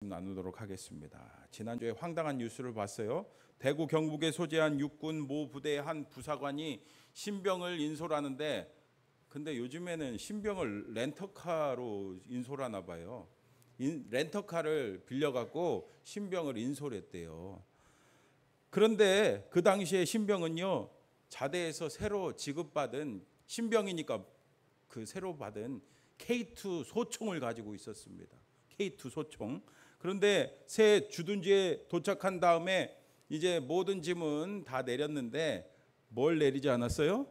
나누도록 하겠습니다. 지난주에 황당한 뉴스를 봤어요. 대구 경북에 소재한 육군 모 부대의 한 부사관이 신병을 인솔하는데, 근데 요즘에는 신병을 렌터카로 인솔하나 봐요. 렌터카를 빌려갖고 신병을 인솔했대요. 그런데 그 당시에 신병은요, 자대에서 새로 지급받은 신병이니까 그 새로 받은 K2 소총을 가지고 있었습니다. K2 소총. 그런데 새 주둔지에 도착한 다음에 이제 모든 짐은 다 내렸는데 뭘 내리지 않았어요?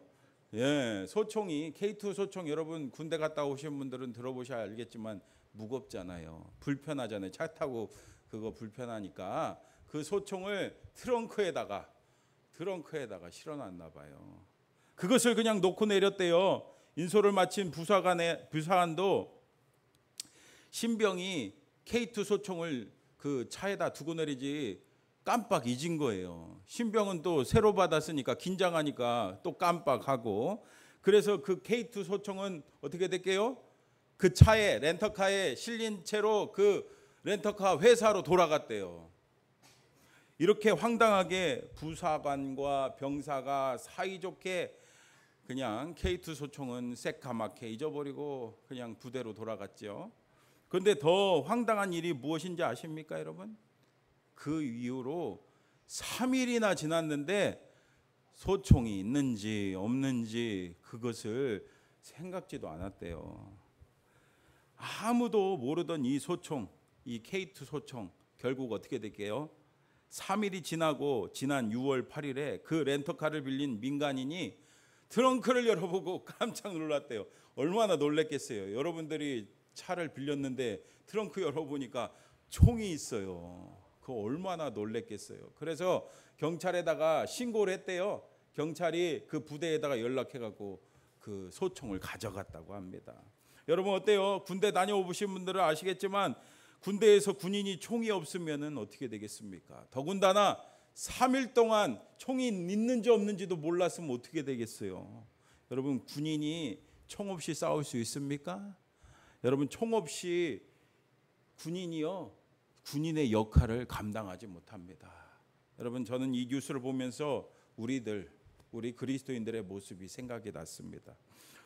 소총이, K2 소총, 여러분 군대 갔다 오신 분들은 들어보셔야 알겠지만 무겁잖아요. 불편하잖아요. 차 타고 그거 불편하니까 그 소총을 트렁크에다가 실어놨나 봐요. 그것을 그냥 놓고 내렸대요. 인솔을 마친 부사관도 신병이 K2 소총을 그 차에다 두고 내리지 깜빡 잊은 거예요. 신병은 또 새로 받았으니까 긴장하니까 또 깜빡하고, 그래서 그 K2 소총은 어떻게 됐게요? 그 차에, 렌터카에 실린 채로 그 렌터카 회사로 돌아갔대요. 이렇게 황당하게 부사관과 병사가 사이좋게 그냥 K2 소총은 새까맣게 잊어버리고 그냥 부대로 돌아갔죠. 그런데 더 황당한 일이 무엇인지 아십니까, 여러분? 그 이후로 3일이나 지났는데 소총이 있는지 없는지 그것을 생각지도 않았대요. 아무도 모르던 이 소총, 이 K2 소총, 결국 어떻게 됐게요? 3일이 지나고 지난 6월 8일에 그 렌터카를 빌린 민간인이 트렁크를 열어보고 깜짝 놀랐대요. 얼마나 놀랬겠어요. 여러분들이 차를 빌렸는데 트렁크 열어보니까 총이 있어요. 그거 얼마나 놀랬겠어요. 그래서 경찰에다가 신고를 했대요. 경찰이 그 부대에다가 연락해갖고 그 소총을 가져갔다고 합니다. 여러분 어때요? 군대 다녀오신 분들은 아시겠지만 군대에서 군인이 총이 없으면 어떻게 되겠습니까? 더군다나 3일 동안 총이 있는지 없는지도 몰랐으면 어떻게 되겠어요? 여러분 군인이 총 없이 싸울 수 있습니까? 여러분 총 없이 군인이요, 군인의 역할을 감당하지 못합니다. 여러분 저는 이 뉴스를 보면서 우리 그리스도인들의 모습이 생각이 났습니다.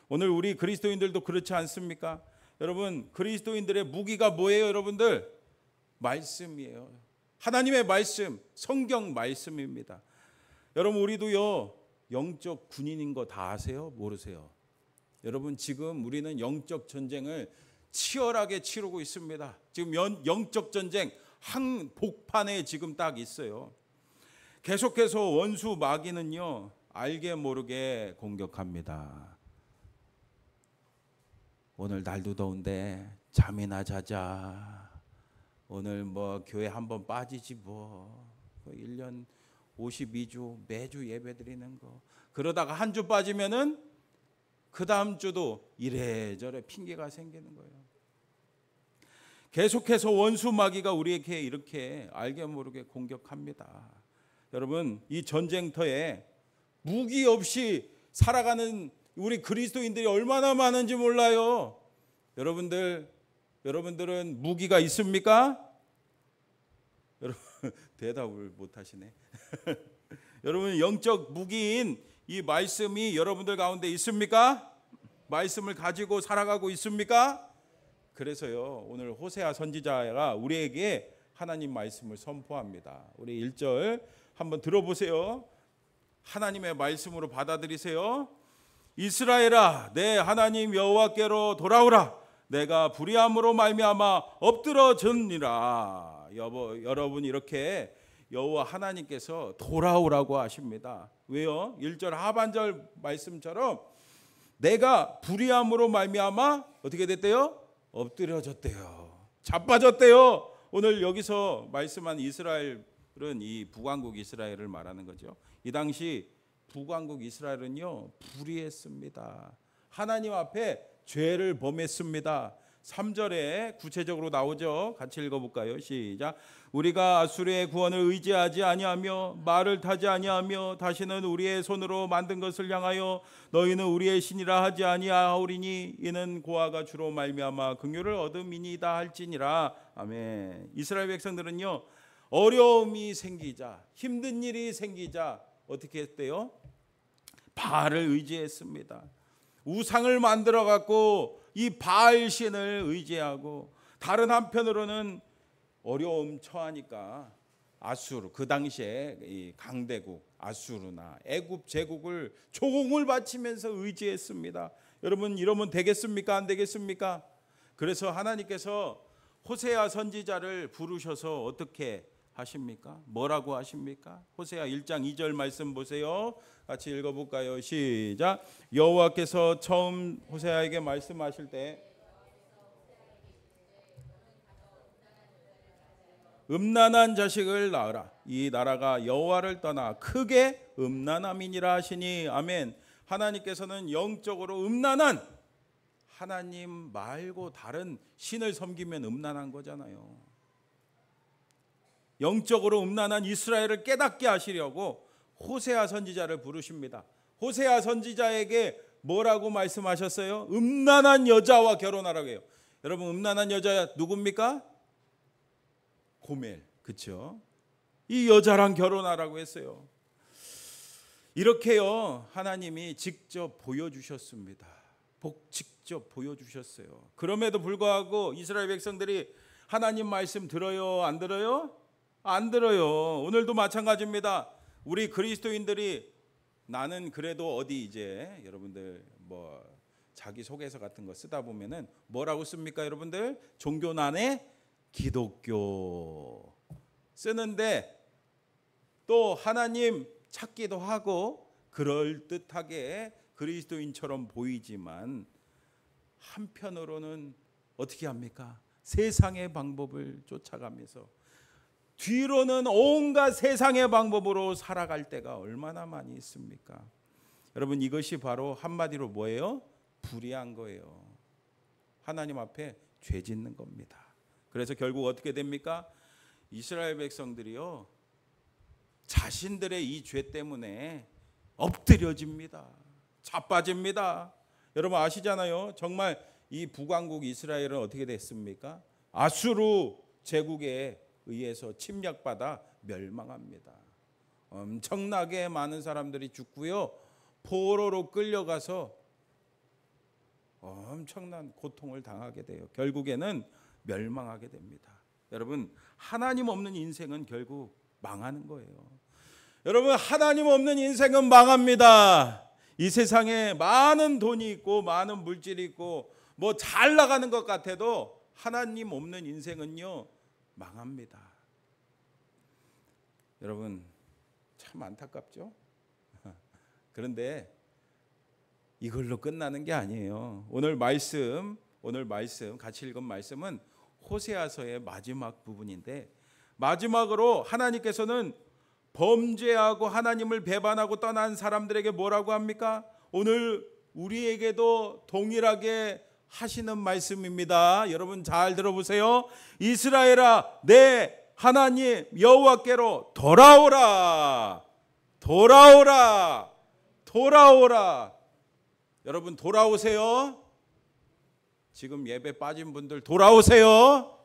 오늘 우리 그리스도인들도 그렇지 않습니까? 여러분 그리스도인들의 무기가 뭐예요, 여러분들? 말씀이에요. 하나님의 말씀, 성경 말씀입니다. 여러분 우리도요 영적 군인인 거 다 아세요? 모르세요? 여러분 지금 우리는 영적 전쟁을 치열하게 치르고 있습니다. 지금 영적 전쟁 한복판에 지금 딱 있어요. 계속해서 원수 마귀는요 알게 모르게 공격합니다. 오늘 날도 더운데 잠이나 자자. 오늘 뭐 교회 한번 빠지지 뭐. 1년 52주 매주 예배 드리는 거. 그러다가 한 주 빠지면은 그 다음 주도 이래저래 핑계가 생기는 거예요. 계속해서 원수 마귀가 우리에게 이렇게 알게 모르게 공격합니다. 여러분 이 전쟁터에 무기 없이 살아가는 우리 그리스도인들이 얼마나 많은지 몰라요. 여러분들은 무기가 있습니까? 여러분 대답을 못 하시네. 여러분 영적 무기인 이 말씀이 여러분들 가운데 있습니까? 말씀을 가지고 살아가고 있습니까? 그래서요 오늘 호세아 선지자가 우리에게 하나님 말씀을 선포합니다. 우리 1절 한번 들어보세요. 하나님의 말씀으로 받아들이세요. 이스라엘아 내 하나님 여호와께로 돌아오라. 내가 불의함으로 말미암아 엎드러졌니라. 여러분 이렇게 여호와 하나님께서 돌아오라고 하십니다. 왜요? 1절 하반절 말씀처럼 내가 불의함으로 말미암아 어떻게 됐대요? 엎드려졌대요. 자빠졌대요. 오늘 여기서 말씀한 이스라엘은 이 북왕국 이스라엘을 말하는 거죠. 이 당시 북왕국 이스라엘은요 불의했습니다. 하나님 앞에 죄를 범했습니다. 3절에 구체적으로 나오죠. 같이 읽어볼까요? 시작. 우리가 아수르의 구원을 의지하지 아니하며 말을 타지 아니하며 다시는 우리의 손으로 만든 것을 향하여 너희는 우리의 신이라 하지 아니하오리니 이는 고아가 주로 말미암아 긍휼을 얻음이니이다 할지니라. 아멘. 이스라엘 백성들은요, 어려움이 생기자, 힘든 일이 생기자 어떻게 했대요? 바알을 의지했습니다. 우상을 만들어 갖고 이 바알 신을 의지하고, 다른 한편으로는 어려움 처하니까 아수르, 그 당시에 이 강대국 아수르나 애굽 제국을 조공을 바치면서 의지했습니다. 여러분, 이러면 되겠습니까? 안 되겠습니까? 그래서 하나님께서 호세아 선지자를 부르셔서 어떻게 하십니까? 뭐라고 하십니까? 호세아 1장 2절 말씀 보세요. 같이 읽어볼까요? 시작. 여호와께서 처음 호세아에게 말씀하실 때 음란한 자식을 낳으라. 이 나라가 여호와를 떠나 크게 음란함이니라 하시니. 아멘. 하나님께서는 영적으로 음란한, 하나님 말고 다른 신을 섬기면 음란한 거잖아요. 영적으로 음란한 이스라엘을 깨닫게 하시려고 호세아 선지자를 부르십니다. 호세아 선지자에게 뭐라고 말씀하셨어요? 음란한 여자와 결혼하라고 해요. 여러분, 음란한 여자 누굽니까? 고멜, 그렇죠? 이 여자랑 결혼하라고 했어요. 이렇게요, 하나님이 직접 보여주셨습니다. 직접 보여주셨어요. 그럼에도 불구하고 이스라엘 백성들이 하나님 말씀 들어요, 안 들어요? 안 들어요. 오늘도 마찬가지입니다. 우리 그리스도인들이 나는 그래도 어디 이제 여러분들 뭐 자기소개서 같은 거 쓰다 보면은 뭐라고 씁니까? 여러분들 종교난에 기독교 쓰는데 또 하나님 찾기도 하고 그럴듯하게 그리스도인처럼 보이지만 한편으로는 어떻게 합니까? 세상의 방법을 쫓아가면서 뒤로는 온갖 세상의 방법으로 살아갈 때가 얼마나 많이 있습니까? 여러분, 이것이 바로 한마디로 뭐예요? 불의한 거예요. 하나님 앞에 죄 짓는 겁니다. 그래서 결국 어떻게 됩니까? 이스라엘 백성들이요, 자신들의 이 죄 때문에 엎드려집니다. 자빠집니다. 여러분 아시잖아요. 정말 이 북왕국 이스라엘은 어떻게 됐습니까? 아수르 제국에 의해서 침략받아 멸망합니다. 엄청나게 많은 사람들이 죽고요, 포로로 끌려가서 엄청난 고통을 당하게 돼요. 결국에는 멸망하게 됩니다. 여러분, 하나님 없는 인생은 결국 망하는 거예요. 여러분, 하나님 없는 인생은 망합니다. 이 세상에 많은 돈이 있고 많은 물질이 있고 뭐 잘 나가는 것 같아도 하나님 없는 인생은요, 망합니다. 여러분, 참 안타깝죠? 그런데 이걸로 끝나는 게 아니에요. 오늘 말씀 같이 읽은 말씀은 호세아서의 마지막 부분인데, 마지막으로 하나님께서는 범죄하고 하나님을 배반하고 떠난 사람들에게 뭐라고 합니까? 오늘 우리에게도 동일하게 하시는 말씀입니다. 여러분 잘 들어보세요. 이스라엘아, 내 하나님 여호와께로 돌아오라. 돌아오라. 돌아오라. 여러분 돌아오세요. 지금 예배 빠진 분들 돌아오세요.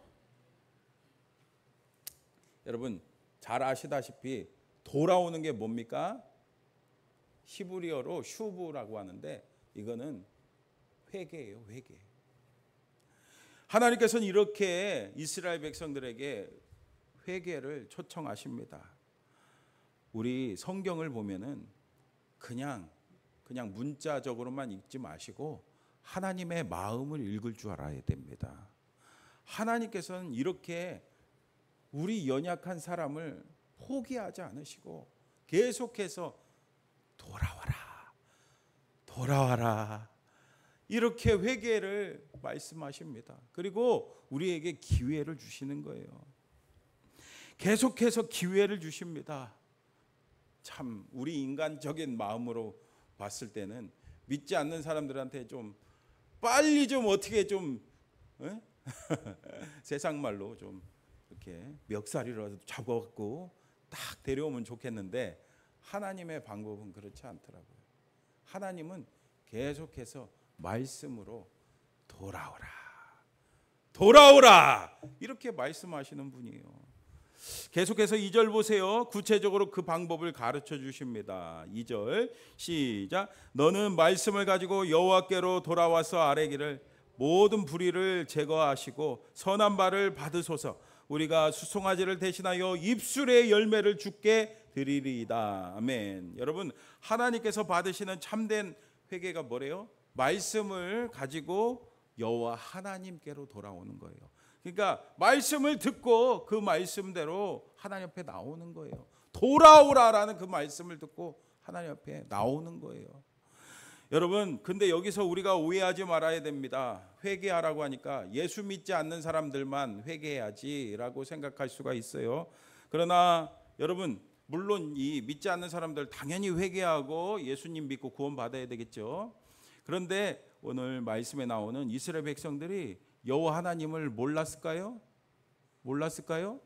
여러분 잘 아시다시피 돌아오는 게 뭡니까? 히브리어로 슈브라고 하는데 이거는 회개예요, 회개. 하나님께서는 이렇게 이스라엘 백성들에게 회개를 초청하십니다. 우리 성경을 보면은 그냥 문자적으로만 읽지 마시고 하나님의 마음을 읽을 줄 알아야 됩니다. 하나님께서는 이렇게 우리 연약한 사람을 포기하지 않으시고 계속해서 돌아와라, 돌아와라, 이렇게 회개를 말씀하십니다. 그리고 우리에게 기회를 주시는 거예요. 계속해서 기회를 주십니다. 참 우리 인간적인 마음으로 봤을 때는 믿지 않는 사람들한테 좀 빨리 좀 어떻게 좀 에? 세상 말로 좀 이렇게 멱살이라도 잡아갖고 딱 데려오면 좋겠는데 하나님의 방법은 그렇지 않더라고요. 하나님은 계속해서 말씀으로 돌아오라, 돌아오라 이렇게 말씀하시는 분이에요. 계속해서 2절 보세요. 구체적으로 그 방법을 가르쳐 주십니다. 2절 시작. 너는 말씀을 가지고 여호와께로 돌아와서 아뢰기를 모든 불의를 제거하시고 선한 바를 받으소서. 우리가 수송아지를 대신하여 입술의 열매를 주께 드리리이다. 아멘. 여러분, 하나님께서 받으시는 참된 회개가 뭐래요? 말씀을 가지고 여호와 하나님께로 돌아오는 거예요. 그러니까 말씀을 듣고 그 말씀대로 하나님 앞에 나오는 거예요. 돌아오라라는 그 말씀을 듣고 하나님 앞에 나오는 거예요. 여러분, 근데 여기서 우리가 오해하지 말아야 됩니다. 회개하라고 하니까 예수 믿지 않는 사람들만 회개해야지라고 생각할 수가 있어요. 그러나 여러분, 물론 이 믿지 않는 사람들 당연히 회개하고 예수님 믿고 구원 받아야 되겠죠. 그런데 오늘 말씀에 나오는 이스라엘 백성들이 여호와 하나님을 몰랐을까요? 몰랐을까요?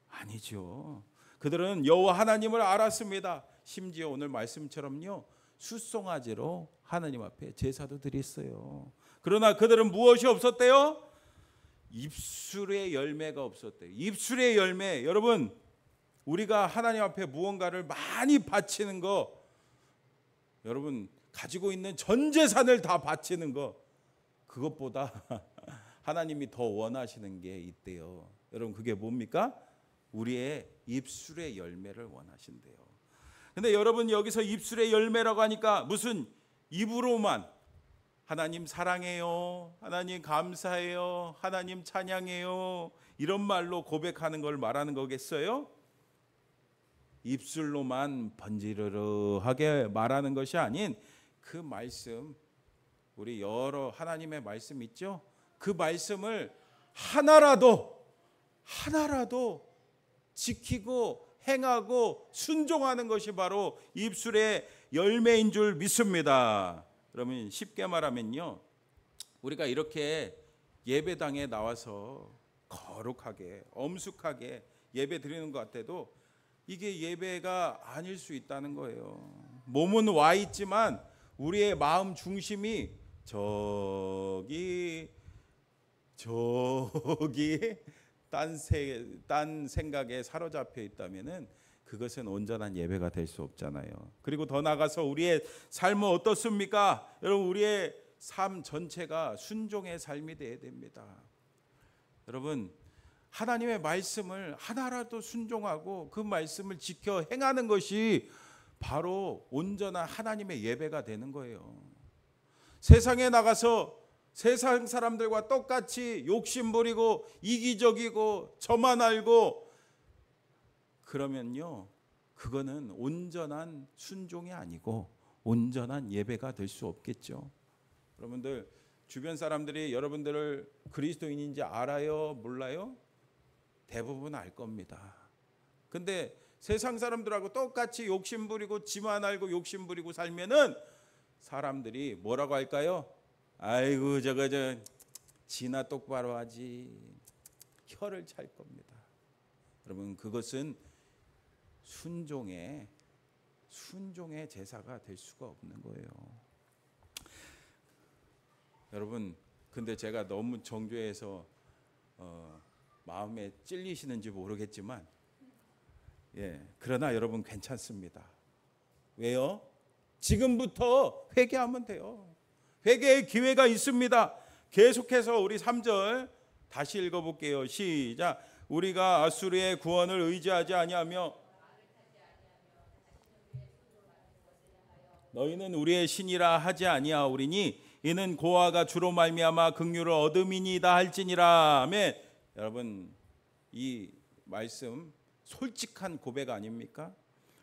아니죠. 그들은 여호와 하나님을 알았습니다. 심지어 오늘 말씀처럼요, 숫송아지로 하나님 앞에 제사도 드렸어요. 그러나 그들은 무엇이 없었대요? 입술의 열매가 없었대요. 입술의 열매. 여러분, 우리가 하나님 앞에 무언가를 많이 바치는 거, 여러분 가지고 있는 전 재산을 다 바치는 거, 그것보다 하나님이 더 원하시는 게 있대요. 여러분, 그게 뭡니까? 우리의 입술의 열매를 원하신대요. 근데 여러분, 여기서 입술의 열매라고 하니까 무슨 입으로만 하나님 사랑해요, 하나님 감사해요, 하나님 찬양해요 이런 말로 고백하는 걸 말하는 거겠어요? 입술로만 번지르르하게 말하는 것이 아닌 그 말씀, 우리 여러 하나님의 말씀 있죠? 그 말씀을 하나라도 지키고 행하고 순종하는 것이 바로 입술의 열매인 줄 믿습니다. 그러면 쉽게 말하면요, 우리가 이렇게 예배당에 나와서 거룩하게 엄숙하게 예배 드리는 것 같아도 이게 예배가 아닐 수 있다는 거예요. 몸은 와 있지만 우리의 마음 중심이 저기 딴 생각에 사로잡혀 있다면은 그것은 온전한 예배가 될 수 없잖아요. 그리고 더 나아가서 우리의 삶은 어떻습니까? 여러분, 우리의 삶 전체가 순종의 삶이 되어야 됩니다. 여러분, 하나님의 말씀을 하나라도 순종하고 그 말씀을 지켜 행하는 것이 바로 온전한 하나님의 예배가 되는 거예요. 세상에 나가서 세상 사람들과 똑같이 욕심부리고 이기적이고 저만 알고 그러면요, 그거는 온전한 순종이 아니고 온전한 예배가 될 수 없겠죠. 여러분들 주변 사람들이 여러분들을 그리스도인인지 알아요? 몰라요? 대부분 알 겁니다. 근데 세상 사람들하고 똑같이 욕심부리고 지만 알고 욕심부리고 살면은 사람들이 뭐라고 할까요? 아이고 저거 지나 똑바로 하지, 혀를 찰 겁니다. 여러분, 그것은 순종의 제사가 될 수가 없는 거예요. 여러분, 근데 제가 너무 정죄해서 마음에 찔리시는지 모르겠지만, 그러나 여러분 괜찮습니다. 왜요? 지금부터 회개하면 돼요. 회개의 기회가 있습니다. 계속해서 우리 3절 다시 읽어볼게요. 시작. 우리가 아수르의 구원을 의지하지 아니하며 너희는 우리의 신이라 하지 아니하오리니 이는 고아가 주로 말미암아 긍휼을 얻음이니이다 할지니라. 아멘. 여러분, 이 말씀 솔직한 고백 아닙니까?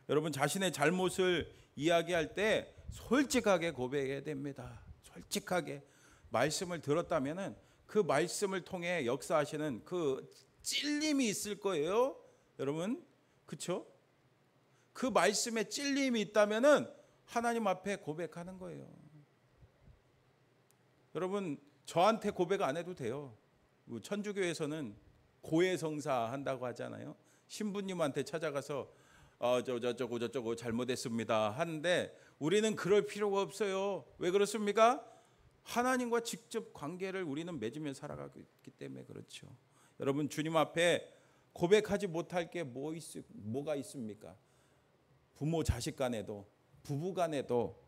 여러분, 자신의 잘못을 이야기할 때 솔직하게 고백해야 됩니다. 솔직하게 말씀을 들었다면은 그 말씀을 통해 역사하시는 그 찔림이 있을 거예요. 여러분, 그렇죠? 그 말씀에 찔림이 있다면은 하나님 앞에 고백하는 거예요. 여러분, 저한테 고백 안 해도 돼요. 천주교에서는 고해성사 한다고 하잖아요. 신부님한테 찾아가서 저쩌고 잘못했습니다 하는데 우리는 그럴 필요가 없어요. 왜 그렇습니까? 하나님과 직접 관계를 우리는 맺으며 살아가고 있기 때문에 그렇죠. 여러분, 주님 앞에 고백하지 못할 게 뭐가 있습니까? 부모 자식 간에도, 부부 간에도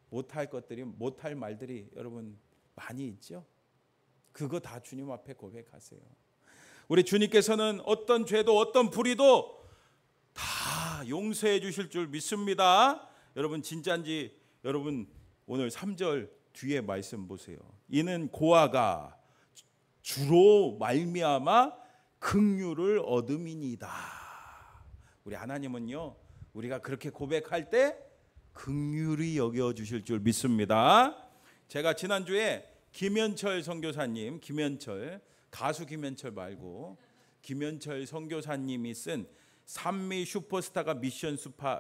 못할 말들이 여러분 많이 있죠. 그거 다 주님 앞에 고백하세요. 우리 주님께서는 어떤 죄도 어떤 불의도 다 용서해 주실 줄 믿습니다. 여러분, 진짜인지 여러분 오늘 3절 뒤에 말씀 보세요. 이는 고아가 주로 말미암아 긍휼을 얻음이니이다. 우리 하나님은요, 우리가 그렇게 고백할 때 긍휼히 여겨 주실 줄 믿습니다. 제가 지난주에 김현철 선교사님, 가수 김현철 말고 김현철 선교사님이 쓴 산미 슈퍼스타가 미션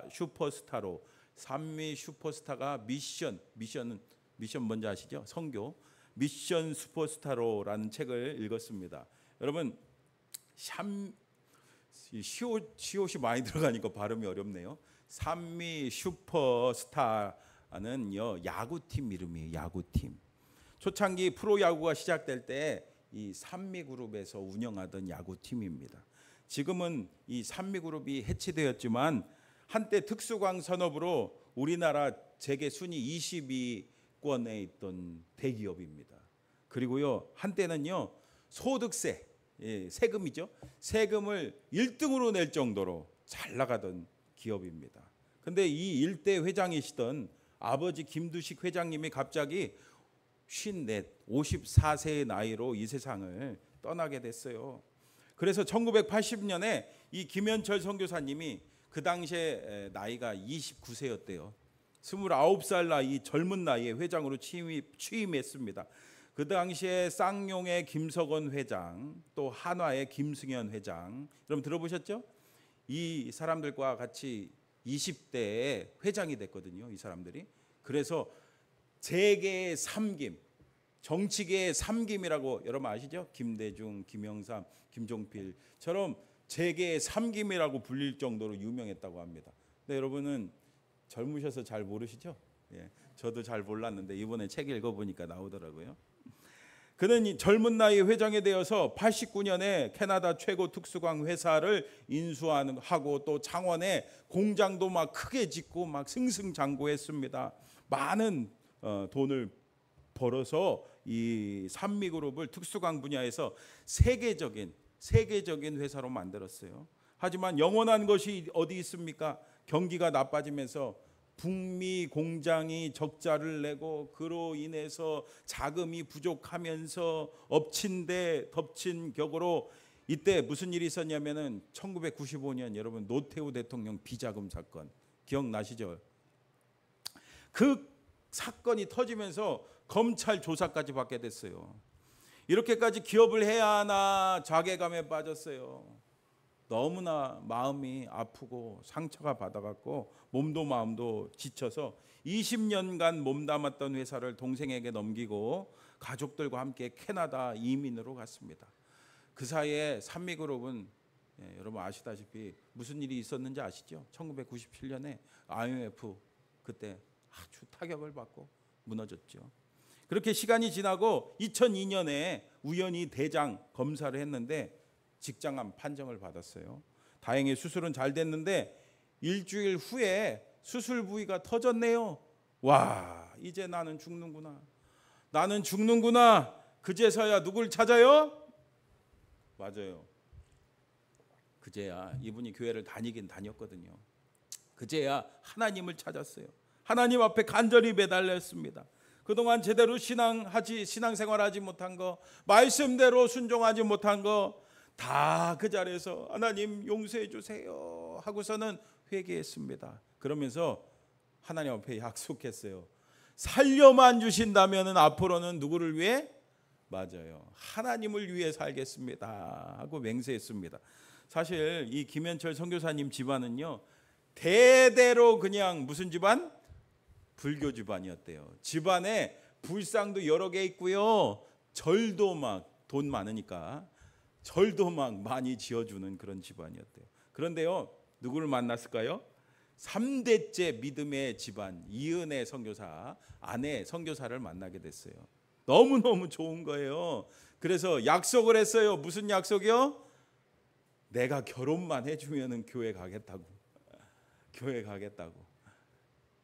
슈퍼스타로, 산미 슈퍼스타가 미션은 뭔지 아시죠? 선교 미션 슈퍼스타로라는 책을 읽었습니다. 여러분, 시옷이 많이 들어가니까 발음이 어렵네요. 산미 슈퍼스타는요, 야구팀 이름이에요. 야구팀. 초창기 프로야구가 시작될 때 이 산미그룹에서 운영하던 야구팀입니다. 지금은 이 산미그룹이 해체되었지만 한때 특수광 산업으로 우리나라 재계 순위 22권에 있던 대기업입니다. 그리고요, 한때는요, 소득세, 세금이죠. 세금을 1등으로 낼 정도로 잘 나가던 기업입니다. 근데 이 일대 회장이시던 아버지 김두식 회장님이 갑자기 54세의 나이로 이 세상을 떠나게 됐어요. 그래서 1980년에 이 김현철 선교사님이 그 당시에 나이가 29세였대요. 29살 나이, 젊은 나이에 회장으로 취임했습니다. 그 당시에 쌍용의 김석원 회장, 또 한화의 김승현 회장, 여러분 들어보셨죠? 이 사람들과 같이 20대에 회장이 됐거든요. 이 사람들이. 그래서 재계의 삼김, 정치계의 삼김이라고 여러분 아시죠? 김대중, 김영삼, 김종필처럼 재계의 삼김이라고 불릴 정도로 유명했다고 합니다. 근데 여러분은 젊으셔서 잘 모르시죠? 저도 잘 몰랐는데 이번에 책 읽어보니까 나오더라고요. 그는 젊은 나이에 회장이 되어서 89년에 캐나다 최고 특수광 회사를 인수하고 또 창원에 공장도 막 크게 짓고 막 승승장구했습니다. 많은 돈을 벌어서 이 산미그룹을 특수광 분야에서 세계적인 회사로 만들었어요. 하지만 영원한 것이 어디 있습니까? 경기가 나빠지면서 북미 공장이 적자를 내고 그로 인해서 자금이 부족하면서 엎친 데 덮친 격으로 이때 무슨 일이 있었냐면은 1995년 여러분 노태우 대통령 비자금 사건 기억나시죠? 그 사건이 터지면서 검찰 조사까지 받게 됐어요. 이렇게까지 기업을 해야 하나 자괴감에 빠졌어요. 너무나 마음이 아프고 상처가 받아갖고 몸도 마음도 지쳐서 20년간 몸담았던 회사를 동생에게 넘기고 가족들과 함께 캐나다 이민으로 갔습니다. 그 사이에 산미그룹은 여러분 아시다시피 무슨 일이 있었는지 아시죠? 1997년에 IMF 그때 아주 타격을 받고 무너졌죠. 그렇게 시간이 지나고 2002년에 우연히 대장 검사를 했는데 직장암 판정을 받았어요. 다행히 수술은 잘 됐는데 일주일 후에 수술 부위가 터졌네요. 와, 이제 나는 죽는구나. 그제서야 누굴 찾아요? 맞아요. 그제야 이분이 교회를 다니긴 다녔거든요. 그제야 하나님을 찾았어요. 하나님 앞에 간절히 매달렸습니다. 그동안 제대로 신앙생활하지 못한 거, 말씀대로 순종하지 못한 거 다 그 자리에서 하나님 용서해 주세요 하고서는 회개했습니다. 그러면서 하나님 앞에 약속했어요. 살려만 주신다면 앞으로는 누구를 위해? 맞아요. 하나님을 위해 살겠습니다 하고 맹세했습니다. 사실 이 김현철 선교사님 집안은요, 대대로 그냥 무슨 집안? 불교 집안이었대요. 집안에 불상도 여러 개 있고요, 절도 막 돈 많으니까 절도 막 많이 지어주는 그런 집안이었대요. 그런데요, 누구를 만났을까요? 3대째 믿음의 집안 이은혜 선교사 아내 선교사를 만나게 됐어요. 너무너무 좋은 거예요. 그래서 약속을 했어요. 무슨 약속이요? 내가 결혼만 해주면 교회 가겠다고. 교회 가겠다고.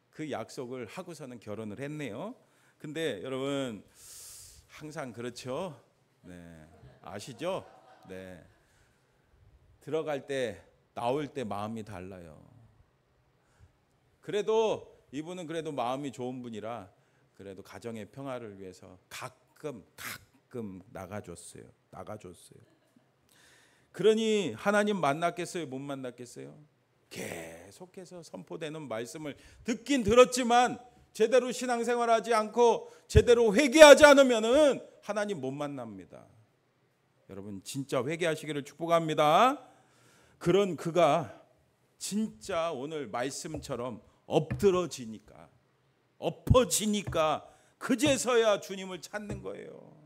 그 약속을 하고서는 결혼을 했네요. 근데 여러분 항상 그렇죠. 네, 아시죠? 네, 들어갈 때 나올 때 마음이 달라요. 그래도 이분은 그래도 마음이 좋은 분이라 그래도 가정의 평화를 위해서 가끔 나가줬어요. 그러니 하나님 만났겠어요? 못 만났겠어요? 계속해서 선포되는 말씀을 듣긴 들었지만 제대로 신앙생활하지 않고 제대로 회개하지 않으면은 하나님 못 만납니다. 여러분 진짜 회개하시기를 축복합니다. 그런 그가 진짜 오늘 말씀처럼 엎드러지니까 엎어지니까 그제서야 주님을 찾는 거예요.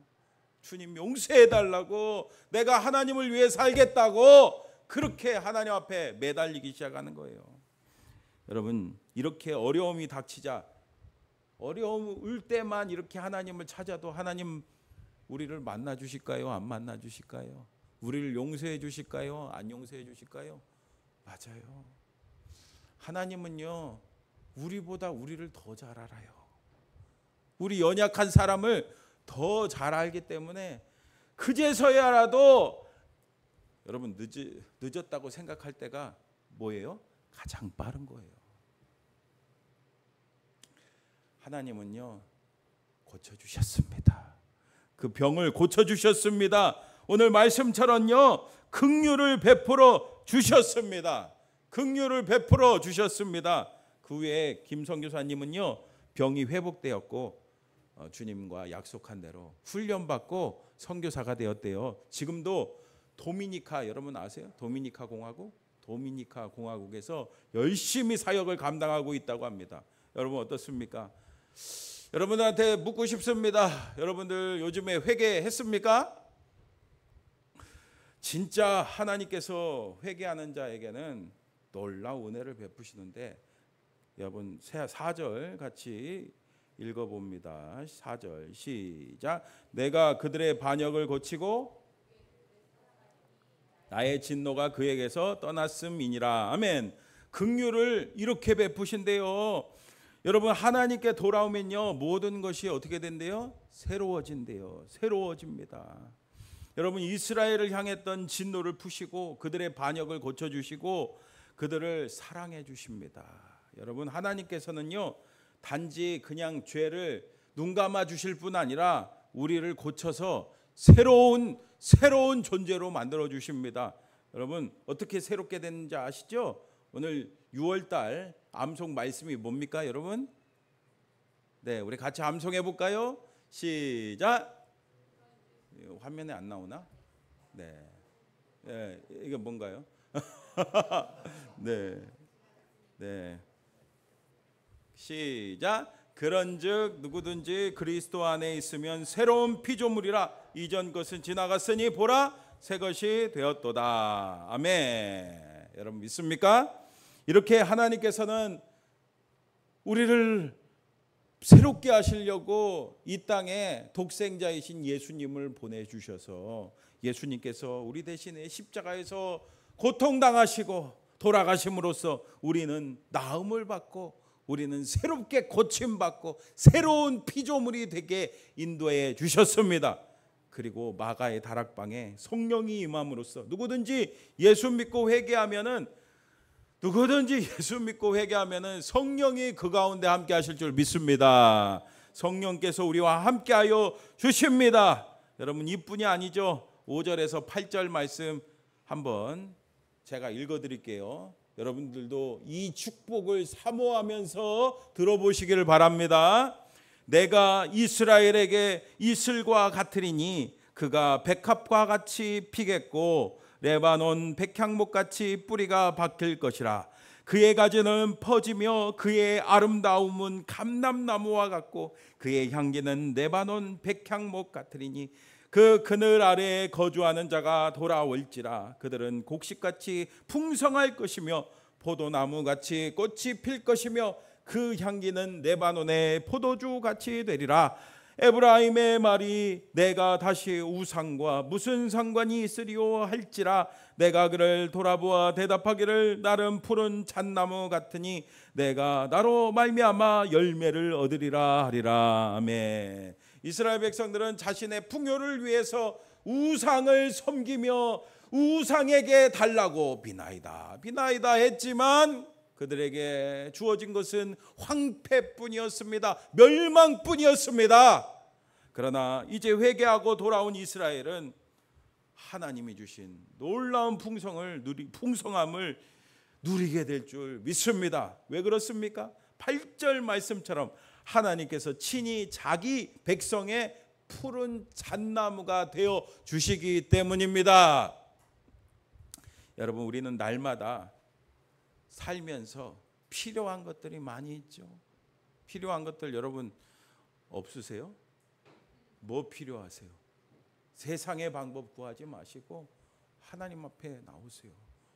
주님 용서해달라고, 내가 하나님을 위해 살겠다고 그렇게 하나님 앞에 매달리기 시작하는 거예요. 여러분 이렇게 어려움이 닥치자, 어려움 올 때만 이렇게 하나님을 찾아도 하나님 우리를 만나 주실까요? 안 만나 주실까요? 우리를 용서해 주실까요? 안 용서해 주실까요? 맞아요. 하나님은요 우리보다 우리를 더 잘 알아요. 우리 연약한 사람을 더 잘 알기 때문에 그제서야라도 여러분 늦었다고 생각할 때가 뭐예요? 가장 빠른 거예요. 하나님은요 고쳐주셨습니다. 그 병을 고쳐주셨습니다. 오늘 말씀처럼요 긍휼을 베풀어 주셨습니다. 긍휼을 베풀어 주셨습니다. 그 후에 김 선교사님은요 병이 회복되었고 주님과 약속한 대로 훈련받고 선교사가 되었대요. 지금도 도미니카 여러분 아세요? 도미니카 공화국에서 열심히 사역을 감당하고 있다고 합니다. 여러분 어떻습니까? 여러분들한테 묻고 싶습니다. 여러분들 요즘에 회개했습니까? 진짜 하나님께서 회개하는 자에게는 놀라운 은혜를 베푸시는데 여러분 4절 같이 읽어봅니다. 4절 시작. 내가 그들의 반역을 고치고 나의 진노가 그에게서 떠났음이니라. 아멘. 긍휼을 이렇게 베푸신대요. 여러분 하나님께 돌아오면요 모든 것이 어떻게 된대요? 새로워진대요. 새로워집니다. 여러분 이스라엘을 향했던 진노를 푸시고 그들의 반역을 고쳐주시고 그들을 사랑해 주십니다. 여러분 하나님께서는요 단지 그냥 죄를 눈 감아 주실 뿐 아니라 우리를 고쳐서 새로운 존재로 만들어 주십니다. 여러분 어떻게 새롭게 되는지 아시죠? 오늘 6월달 암송 말씀이 뭡니까 여러분? 네, 우리 같이 암송해 볼까요? 시작. 화면에 안 나오나? 네, 네 이게 뭔가요? 네. 시작. 그런즉 누구든지 그리스도 안에 있으면 새로운 피조물이라. 이전 것은 지나갔으니 보라 새 것이 되었도다. 아멘. 여러분 믿습니까? 이렇게 하나님께서는 우리를 새롭게 하시려고 이 땅에 독생자이신 예수님을 보내주셔서 예수님께서 우리 대신에 십자가에서 고통당하시고 돌아가심으로써 우리는 나음을 받고 우리는 새롭게 고침받고 새로운 피조물이 되게 인도해 주셨습니다. 그리고 마가의 다락방에 성령이 임함으로써 누구든지 예수 믿고 회개하면은 성령이 그 가운데 함께 하실 줄 믿습니다. 성령께서 우리와 함께 하여 주십니다. 여러분 이뿐이 아니죠. 5절에서 8절 말씀 한번 제가 읽어 드릴게요. 여러분들도 이 축복을 사모하면서 들어보시기를 바랍니다. 내가 이스라엘에게 이슬과 같으리니 그가 백합과 같이 피겠고 레바논 백향목같이 뿌리가 박힐 것이라. 그의 가지는 퍼지며 그의 아름다움은 감람나무와 같고 그의 향기는 레바논 백향목 같으리니 그 그늘 아래에 거주하는 자가 돌아올지라. 그들은 곡식같이 풍성할 것이며 포도나무같이 꽃이 필 것이며 그 향기는 레바논의 포도주 같이 되리라. 에브라임의 말이 내가 다시 우상과 무슨 상관이 있으리요 할지라. 내가 그를 돌아보아 대답하기를 나름 푸른 잣나무 같으니 내가 나로 말미암아 열매를 얻으리라 하리라. 아멘. 이스라엘 백성들은 자신의 풍요를 위해서 우상을 섬기며 우상에게 달라고 비나이다 했지만 그들에게 주어진 것은 황폐뿐이었습니다. 멸망뿐이었습니다. 그러나 이제 회개하고 돌아온 이스라엘은 하나님이 주신 놀라운 풍성함을 누리게 될 줄 믿습니다. 왜 그렇습니까? 8절 말씀처럼 하나님께서 친히 자기 백성의 푸른 잣나무가 되어 주시기 때문입니다. 여러분, 우리는 날마다 살면서 필요한 것들이 많이 있죠. 필요한 것들 여러분 없으세요? 뭐 필요하세요? 세상의 방법 구하지 마시고 하나님 앞에 나오세요.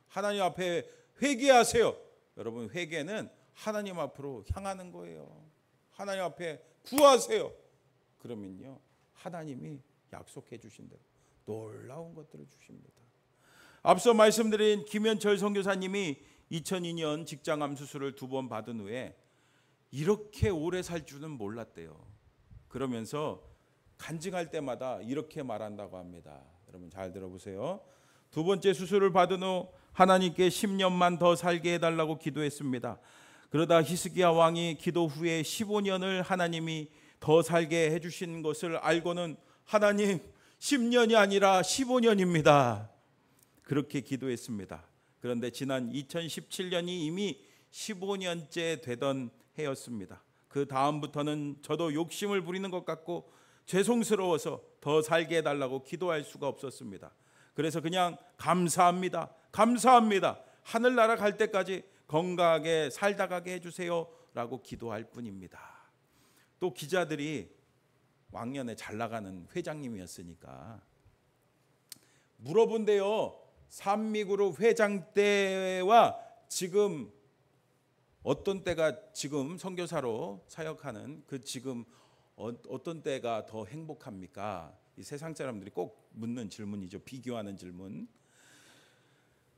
하나님 앞에 회개하세요. 여러분, 회개는 하나님 앞으로 향하는 거예요. 하나님 앞에 구하세요. 그러면요, 하나님이 약속해 주신 대로 놀라운 것들을 주십니다. 앞서 말씀드린 김현철 선교사님이 2002년 직장암 수술을 2번 받은 후에 이렇게 오래 살 줄은 몰랐대요. 그러면서 간증할 때마다 이렇게 말한다고 합니다. 여러분 잘 들어보세요. 2번째 수술을 받은 후 하나님께 10년만 더 살게 해달라고 기도했습니다. 그러다 히스기야 왕이 기도 후에 15년을 하나님이 더 살게 해주신 것을 알고는 하나님 10년이 아니라 15년입니다. 그렇게 기도했습니다. 그런데 지난 2017년이 이미 15년째 되던 해였습니다. 그 다음부터는 저도 욕심을 부리는 것 같고 죄송스러워서 더 살게 해달라고 기도할 수가 없었습니다. 그래서 그냥 감사합니다. 하늘나라 갈 때까지 건강하게 살다 가게 해주세요 라고 기도할 뿐입니다. 또 기자들이 왕년에 잘 나가는 회장님이었으니까 물어본대요. 산미그룹 회장 때와 지금 어떤 때가 지금 선교사로 사역하는 그 지금 어떤 때가 더 행복합니까? 이 세상 사람들이 꼭 묻는 질문이죠. 비교하는 질문.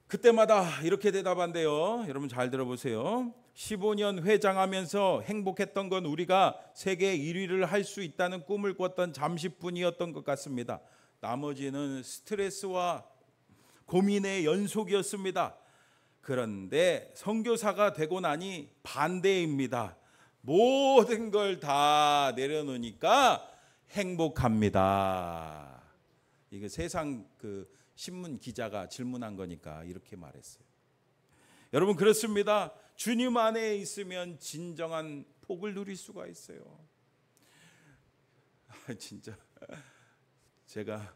그때마다 이렇게 대답한대요. 여러분 잘 들어보세요. 15년 회장하면서 행복했던 건 우리가 세계 1위를 할 수 있다는 꿈을 꿨던 잠시뿐이었던 것 같습니다. 나머지는 스트레스와 고민의 연속이었습니다. 그런데 선교사가 되고 나니 반대입니다. 모든 걸 다 내려놓으니까 행복합니다. 이게 세상 그 신문 기자가 질문한 거니까 이렇게 말했어요. 여러분 그렇습니다. 주님 안에 있으면 진정한 복을 누릴 수가 있어요. 진짜 제가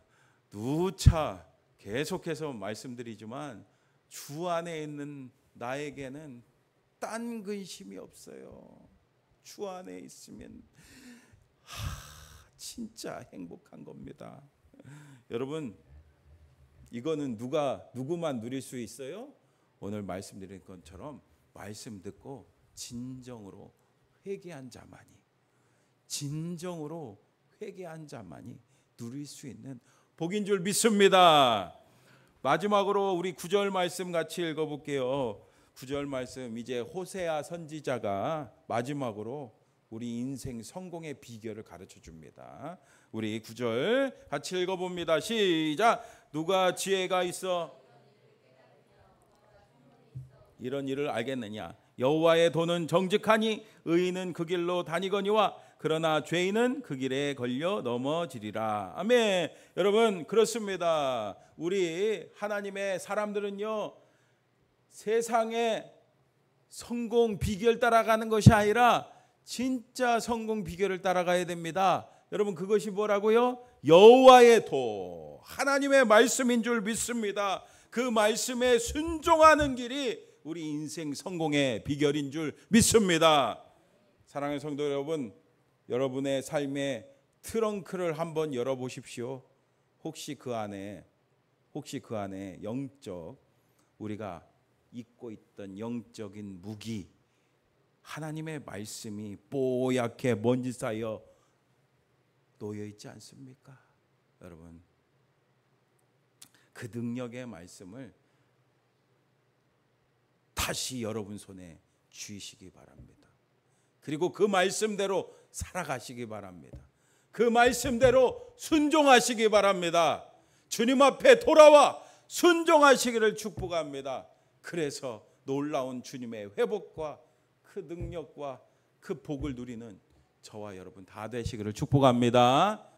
누차 계속해서 말씀드리지만 주 안에 있는 나에게는 딴 근심이 없어요. 주 안에 있으면 진짜 행복한 겁니다. 여러분 이거는 누구만 누릴 수 있어요? 오늘 말씀드린 것처럼 말씀 듣고 진정으로 회개한 자만이 누릴 수 있는 복인 줄 믿습니다. 마지막으로 우리 9절 말씀 같이 읽어볼게요. 9절 말씀 이제 호세아 선지자가 마지막으로 우리 인생 성공의 비결을 가르쳐 줍니다. 우리 9절 같이 읽어봅니다. 시작. 누가 지혜가 있어 이런 일을 알겠느냐? 여호와의 도는 정직하니 의인은 그 길로 다니거니와 그러나 죄인은 그 길에 걸려 넘어지리라. 아멘. 여러분 그렇습니다. 우리 하나님의 사람들은요 세상의 성공 비결 따라가는 것이 아니라 진짜 성공 비결을 따라가야 됩니다. 여러분 그것이 뭐라고요? 여호와의 도, 하나님의 말씀인 줄 믿습니다. 그 말씀에 순종하는 길이 우리 인생 성공의 비결인 줄 믿습니다. 사랑하는 성도 여러분, 여러분의 삶의 트렁크를 한번 열어보십시오. 혹시 그 안에 영적 우리가 잊고 있던 영적인 무기, 하나님의 말씀이 뽀얗게 먼지 쌓여 놓여 있지 않습니까? 여러분, 그 능력의 말씀을 다시 여러분 손에 쥐시기 바랍니다. 그리고 그 말씀대로 살아가시기 바랍니다. 그 말씀대로 순종하시기 바랍니다. 주님 앞에 돌아와 순종하시기를 축복합니다. 그래서 놀라운 주님의 회복과 그 능력과 그 복을 누리는 저와 여러분 다 되시기를 축복합니다.